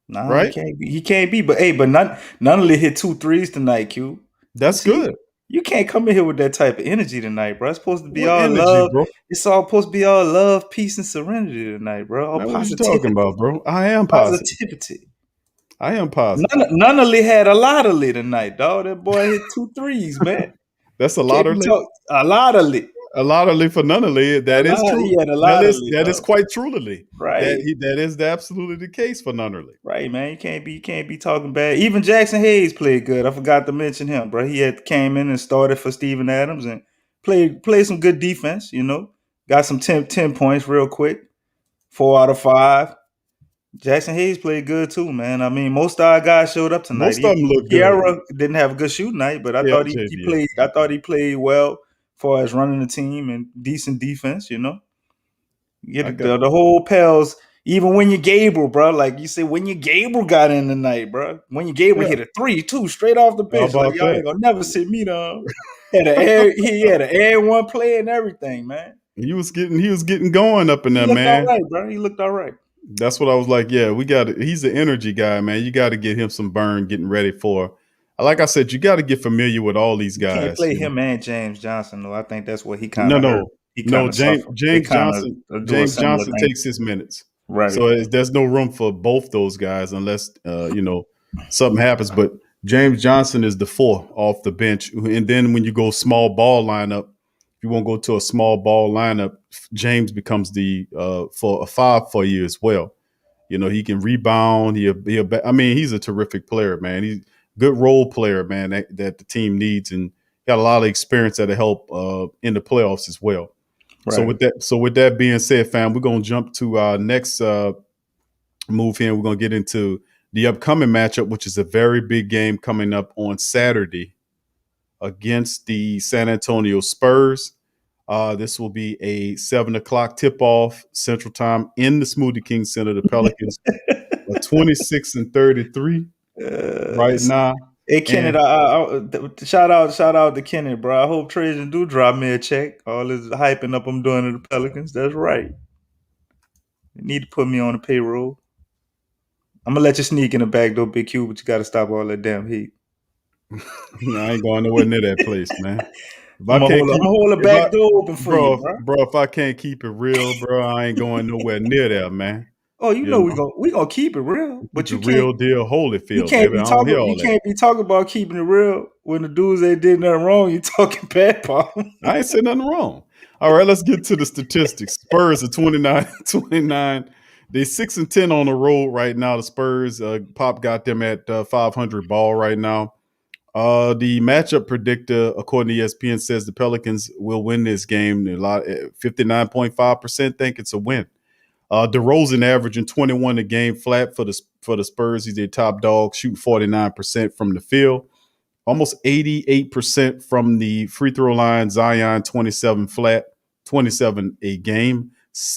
Nah, right? He can't be. But Nunnally hit 2 threes tonight, Q. That's good. You can't come in here with that type of energy tonight, bro. It's supposed to be What all energy, love. bro? It's all supposed to be all love, peace, and serenity tonight, bro. All Man, what are you talking positivity. about, bro? I am positive. Positivity. I am positive. Nunnally had a lot of lit tonight, dog. That boy hit 2 threes, man. That's a You lot can't of be lit. talking a lot of lit. A lot of lit for none of lit. A That is lot. true. He had a lot of lit, That is dog. quite truly. Right. That is absolutely the case for none of lit. Right, man. You can't be talking bad. Even Jackson Hayes played good. I forgot to mention him, bro. He had came in and started for Steven Adams and played some good defense, you know. Got some 10 points real quick. 4 out of 5. Jackson Hayes played good too, man. I mean, most of our guys showed up tonight. Most of them look good. Kiara didn't have a good shooting night, but I Yeah, thought he JD. played. I thought he played well as far as running the team and decent defense. You know, I get got the whole Pels. Even when you Gabriel, bro, like you said, when you Gabriel got in tonight, bro. When you Gabriel yeah. hit a 3-2 straight off the How bench, like about y'all that? ain't gonna never sit me down. He had an air one play and everything, man. He was getting going up in He there, looked all man. right, bro. He looked all right. That's what I was like. Yeah, we got it. He's an energy guy, man. You got to get him some burn, getting ready for. Like I said, you got to get familiar with all these You can't guys. play You know? him and James Johnson, though. I think that's what he kind No, of hurt. no, He no. kind of suffered. They kind of do a James similar Johnson thing. takes his minutes, Right. so there's no room for both those guys unless something happens. But James Johnson is the 4 off the bench, and then when you go small ball lineup, if you won't go to a small ball lineup, James becomes the for a 5 for you as well. You know, he can rebound. I mean, he's a terrific player, man. He's a good role player, man, that the team needs, and got a lot of experience that'll help in the playoffs as well. Right. So with that being said, fam, we're gonna jump to our next move here. We're gonna get into the upcoming matchup, which is a very big game coming up on Saturday against the San Antonio Spurs. This will be a 7 o'clock tip-off Central Time in the Smoothie King Center. The Pelicans are 26-33 right now. Hey, Kenneth, shout out to Kenneth, bro. I hope Trajan do drop me a check. All this hyping up I'm doing to the Pelicans. That's right. You need to put me on the payroll. I'm gonna let you sneak in the back door, Big Q, but you got to stop all that damn heat. No, I ain't going nowhere near that place, man. If I'm I gonna can't keep, hold the if back I, door open for you, bro. if I can't keep it real, bro, I ain't going nowhere near there, man. Oh, you You know know, we gonna keep it real, keep but the real deal Holyfield, baby. I don't hear all you that. can't be talking about keeping it real when the dudes that did nothing wrong. You talking bad about 'em. I ain't said nothing wrong. All right, let's get to the statistics. Spurs are 29-29. They 6-10 on the road right now. The Spurs, Pop got them at 500 ball right now. The matchup predictor, according to ESPN, says the Pelicans will win this game. 59.5% think it's a win. DeRozan averaging 21 a game flat for the Spurs. He's their top dog, shooting 49% from the field. Almost 88% from the free throw line. Zion 27 flat, 27 a game.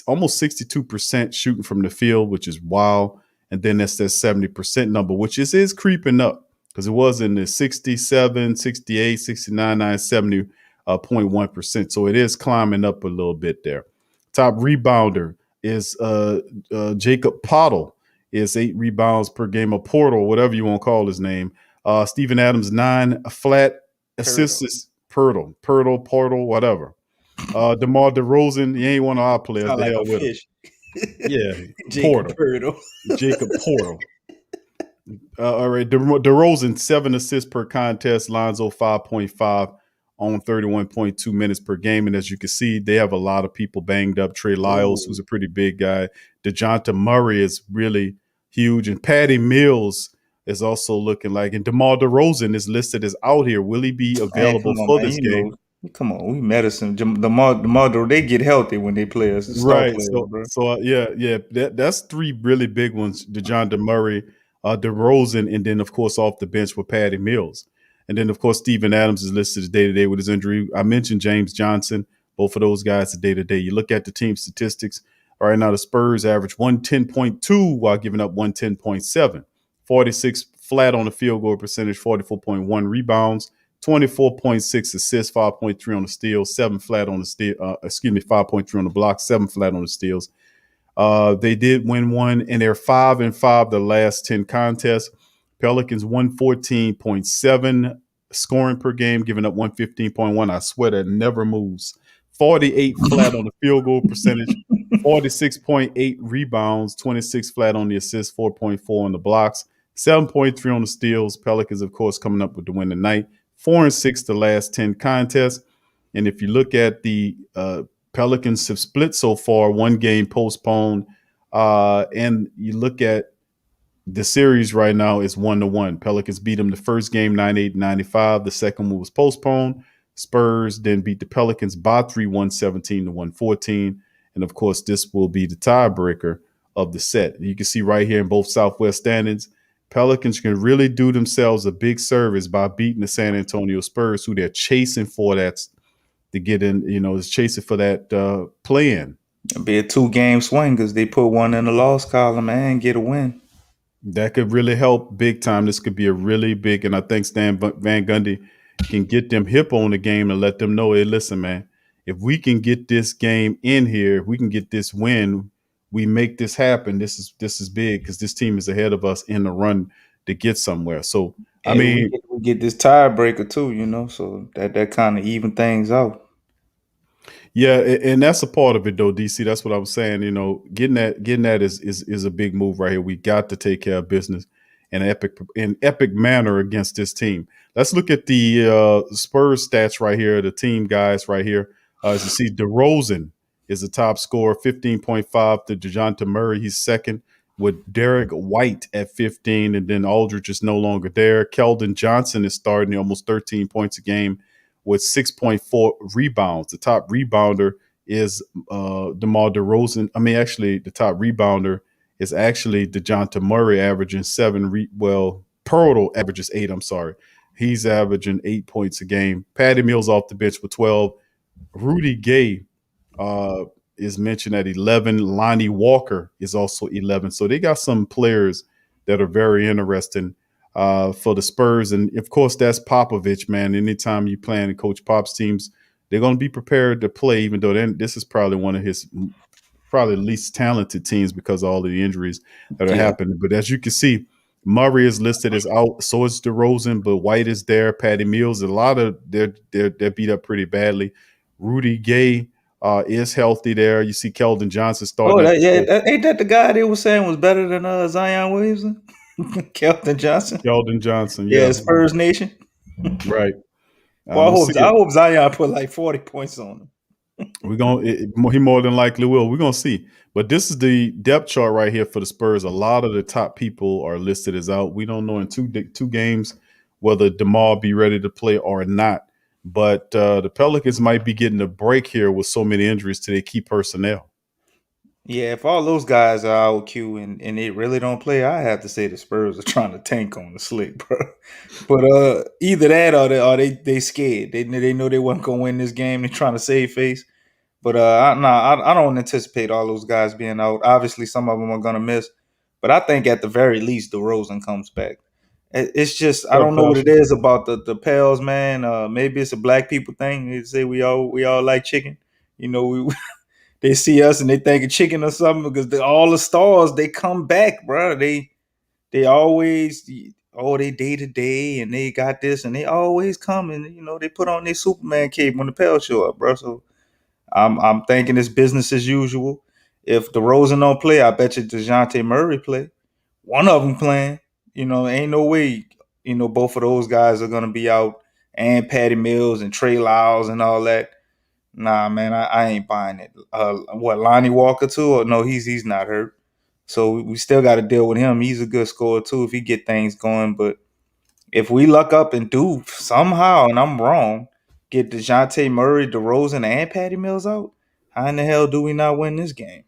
Almost 62% shooting from the field, which is wild. And then that's that 70% number, which is creeping up because it was in the 67, 68, 69, 70.1%. So it is climbing up a little bit there. Top rebounder is Jacob Pottle, is 8 rebounds per game, or Portal, whatever you want to call his name. Steven Adams, 9 flat assists. Portal, whatever. DeMar DeRozan, he ain't one of our players. Sound The like hell a with fish. him. Yeah, Jacob Purtle. Jacob Portal. All right, DeRozan, 7 assists per contest. Lonzo, 5.5 on 31.2 minutes per game. And as you can see, they have a lot of people banged up. Trey Lyles, who's a pretty big guy. DeJounte Murray is really huge. And Patty Mills is also looking like, and DeMar DeRozan is listed as out here. Will he be available for this game? Come on, we medicine. DeMar, they get healthy when they play us. Star Right. players, bro. Yeah. That's 3 really big ones: DeJounte Murray, DeRozan, and then of course off the bench with Patty Mills. And then of course Steven Adams is listed as day to day with his injury. I mentioned James Johnson. Both of those guys are day to day. You look at the team statistics. Right now, the Spurs average 110.2 while giving up 110.7. 46 flat on the field goal percentage, 44.1 rebounds, 24.6 assists, 5.3 on the steals, 7 flat on the steal. 5.3 on the block, 7 flat on the steals. They did win one, and they're 5-5 the last 10 contests. Pelicans 114.7 scoring per game, giving up 115.1. I swear that never moves. 48 flat on the field goal percentage, 46.8 rebounds, 26 flat on the assists, 4.4 on the blocks, 7.3 on the steals. Pelicans, of course, coming up with the win tonight. 4-6 the last 10 contests. And if you look at the Pelicans have split so far, one game postponed. And you look at the series right now is 1-1. Pelicans beat them the first game 98-95. The second one was postponed. Spurs then beat the Pelicans by 3, 117-114. And of course, this will be the tiebreaker of the set. You can see right here in both Southwest standings, Pelicans can really do themselves a big service by beating the San Antonio Spurs, who they're chasing for that to get in, is chasing for that play-in. It'll be a 2-game swing because they put one in the loss column and get a win. That could really help big time. This could be a really big, and I think Stan Van Gundy can get them hip on the game and let them know, hey, listen, man, if we can get this game in here, if we can get this win, we make this happen. This is big because this team is ahead of us in the run to get somewhere. So, I mean, we get this tiebreaker too, so that kind of even things out. Yeah, and that's a part of it though, DC. That's what I was saying. Getting that is a big move right here. We got to take care of business in epic manner against this team. Let's look at the Spurs stats right here, the team guys right here. As you see, DeRozan is the top scorer, 15.5 to DeJounte Murray. He's second with Derek White at 15, and then Aldridge is no longer there. Keldon Johnson is starting almost 13 points a game with 6.4 rebounds. The top rebounder is DeMar DeRozan. Actually, the top rebounder is actually DeJounte Murray, averaging 7. Pirtle averages 8. I'm sorry. He's averaging 8 points a game. Patty Mills off the bench for 12. Rudy Gay is mentioned at 11. Lonnie Walker is also 11. So they got some players that are very interesting for the Spurs. And of course, that's Popovich, man. Anytime you playing Coach Pop's teams, they're going to be prepared to play, even though this is probably one of his least talented teams because of all of the injuries that are happening. But as you can see, Murray is listed as out. So is DeRozan, but White is there. Patty Mills, a lot of they're beat up pretty badly. Rudy Gay is healthy there. You see Keldon Johnson starting. Ain't that the guy they were saying was better than Zion Williamson? Keldon Johnson. Yeah. Spurs Nation. Right. Well, I hope Zion put like 40 points on him. He more than likely will. We're gonna see. But this is the depth chart right here for the Spurs. A lot of the top people are listed as out. We don't know in two games whether DeMar be ready to play or not. But the Pelicans might be getting a break here with so many injuries to their key personnel. Yeah, if all those guys are out, Q, and they really don't play, I have to say the Spurs are trying to tank on the slick, bro. But either that or they scared. They know they wasn't gonna win this game. They're trying to save face. But I don't anticipate all those guys being out. Obviously, some of them are gonna miss. But I think at the very least, DeRozan comes back. It's just I don't know what it is about the Pels, man. Maybe it's a black people thing. They say we all like chicken. They see us and they think of chicken or something because all the stars they come back, bro. They always they day to day and they got this and they always come and they put on their Superman cape when the Pels show up, bro. So I'm thinking it's business as usual. If DeRozan don't play, I bet you DeJounte Murray play. One of them playing. Ain't no way, both of those guys are going to be out and Patty Mills and Trey Lyles and all that. Nah, man, I ain't buying it. Lonnie Walker too? Or no, he's not hurt. So we still got to deal with him. He's a good scorer too if he get things going. But if we luck up and do somehow, and I'm wrong, get DeJounte Murray, DeRozan, and Patty Mills out, how in the hell do we not win this game?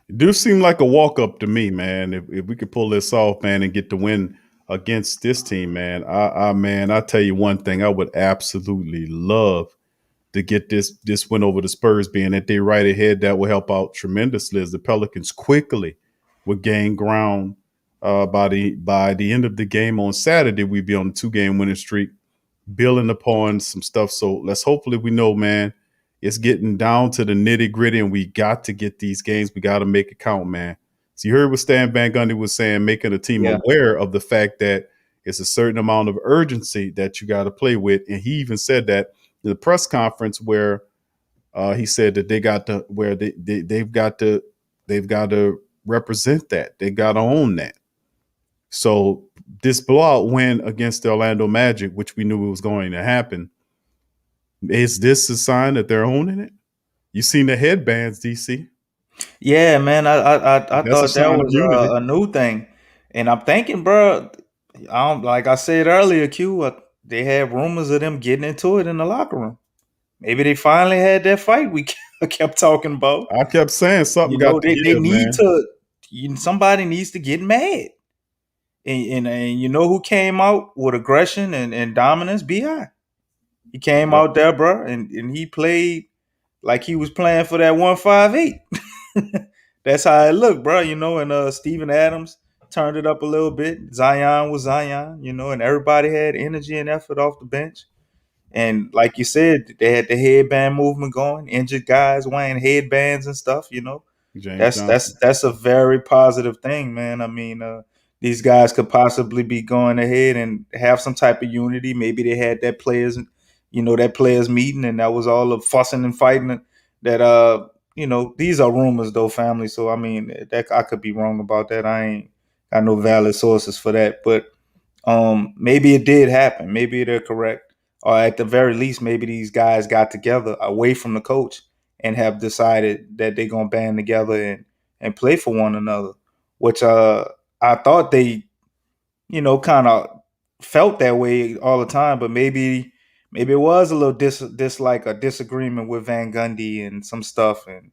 It do seem like a walk-up to me, man. If we could pull this off, man, and get the win against this team, man. I tell you one thing, I would absolutely love to get this win over the Spurs, being that they're right ahead. That will help out tremendously as the Pelicans quickly would gain ground. By the end of the game on Saturday, we'd be on a 2-game winning streak, building upon some stuff. So let's hopefully we know, man, it's getting down to the nitty gritty, and we got to get these games. We got to make it count, man. So you heard what Stan Van Gundy was saying, making a team aware of the fact that It's a certain amount of urgency that you got to play with. And he even said that in the press conference where he said that they've got to represent that. They got to own that. So this blowout win against the Orlando Magic, which we knew was going to happen, is this a sign that they're owning it? You seen the headbands, DC? Yeah, man. I That's a thought that sign of was unity. a new thing, and I'm thinking, bro. Like I said earlier, Q. They had rumors of them getting into it in the locker room. Maybe they finally had that fight we kept talking about. I kept saying something You got know, to they give, need man. to. Somebody needs to get mad, and you know who came out with aggression and dominance? Bi. He came Yep. out there, bro, and he played like he was playing for that 158. That's how it looked, bro. You know, and Steven Adams turned it up a little bit. Zion was Zion, you know, and everybody had energy and effort off the bench. And like you said, they had the headband movement going, injured guys wearing headbands and stuff, you know. James That's Johnson. that's that's a very positive thing, man. I mean, these guys could possibly be going ahead and have some type of unity. Maybe they had that players meeting, and that was all the fussing and fighting that these are rumors though, family. So I mean, that I could be wrong about that. I ain't got no valid sources for that, but maybe it did happen. Maybe they're correct, or at the very least, maybe these guys got together away from the coach and have decided that they're gonna band together and play for one another. Which I thought they, kind of felt that way all the time, but maybe it was a little dislike a disagreement with Van Gundy and some stuff, and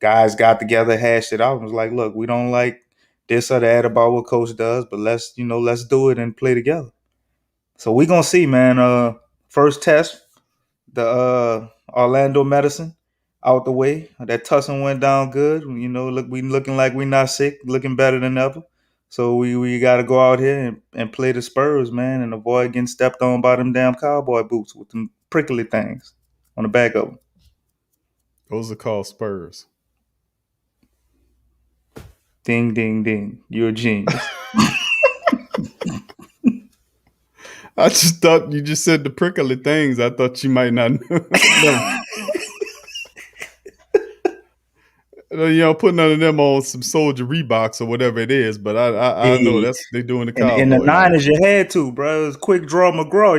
guys got together, hashed it out, and was like, "Look, we don't like this or that about what coach does, but let's do it and play together." So we gonna see, man. First test, the Orlando medicine out the way. That tussle went down good. You know, we looking like we not sick, looking better than ever. So we got to go out here and play the Spurs, man, and avoid getting stepped on by them damn cowboy boots with them prickly things on the back of them. Those are called Spurs. Ding, ding, ding. You're a genius. I just thought you just said the prickly things. I thought you might not know. Put none of them on some Soldier Reeboks or whatever it is, but I know Hey, that's they doing the in the Cowboys. Niners, you had to, bro. It was quick draw McGraw.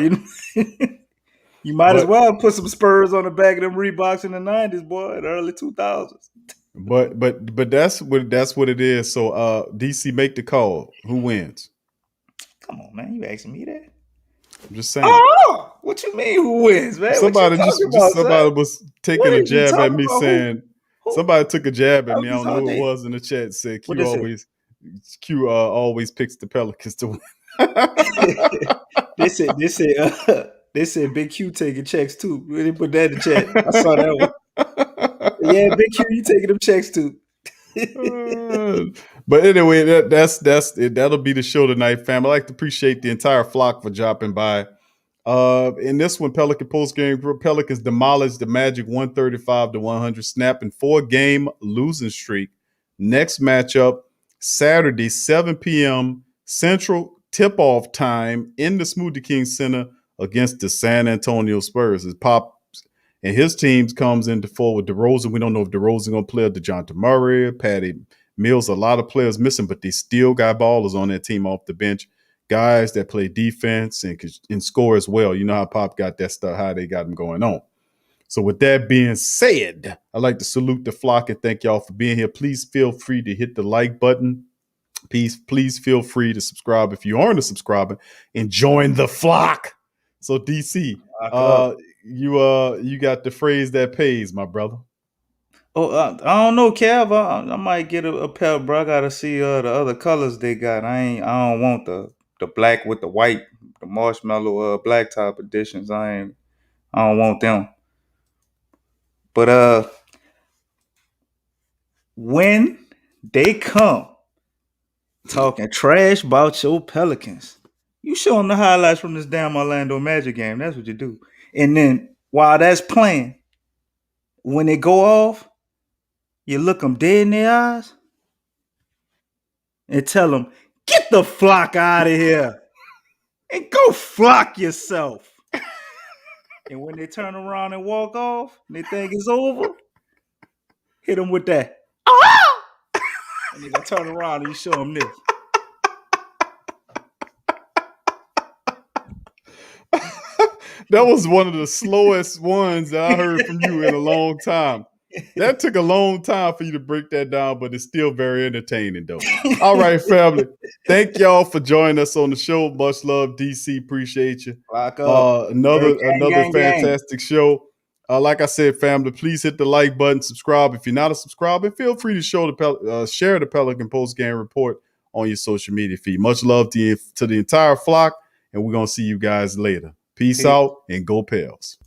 You might as But well put some Spurs on the back of them Reeboks in the 90s, boy, the early 2000s. but that's what it is. So DC, make the call. Who wins? Come on, man. You asking me that? I'm just saying. Oh, what you mean who wins, man? What you talking about, somebody son? was What taking a is you jab at talking me about? saying Who? somebody took a jab at I me. I was don't know all who it day. was in the chat. Said What Q always picks the Pelicans to win. they said Big Q taking checks too. They put that in the chat. I saw that one. Yeah, Big Q, you taking them checks too. But anyway, that's it. That'll be the show tonight, fam. I'd like to appreciate the entire flock for dropping by. In this one, Pelican post game, Pelicans demolished the Magic 135-100, snapping 4-game losing streak. Next matchup, Saturday, 7 p.m. Central tip-off time in the Smoothie King Center against the San Antonio Spurs. As Pop and his teams comes into full with DeRozan. We don't know if DeRozan going to play or DeJounte Murray, Patty Mills. A lot of players missing, but they still got ballers on that team off the bench. Guys that play defense and score as well. You know how Pop got that stuff, how they got them going on. So with that being said, I'd like to salute the flock and thank y'all for being here. Please feel free to hit the like button. Please feel free to subscribe if you aren't a subscriber and join the flock. So DC, you got the phrase that pays, my brother. Oh, I don't know, Kev. I might get a pair, bro. I gotta see the other colors they got. I don't want the black with the white, the marshmallow blacktop editions. I don't want them. But when they come talking trash about your Pelicans, you show them the highlights from this damn Orlando Magic game. That's what you do. And then while that's playing, when they go off, you look them dead in their eyes and tell them, "Get the flock out of here." and go fuck yourself. And when they turn around and walk off, and they think it's over, hit them with that. And they gonna turn around and you show them this. That was one of the slowest ones that I heard from you in a long time. That took a long time for you to break that down, but it's still very entertaining, though. All right, family. Thank y'all for joining us on the show. Much love, DC. Appreciate you. Lock up. Another Gang. fantastic show. Like I said, family, please hit the like button, subscribe. If you're not a subscriber, feel free to share the Pelican Post Game Report on your social media feed. Much love to the entire flock, and we're gonna see you guys later. Peace out and go Pels.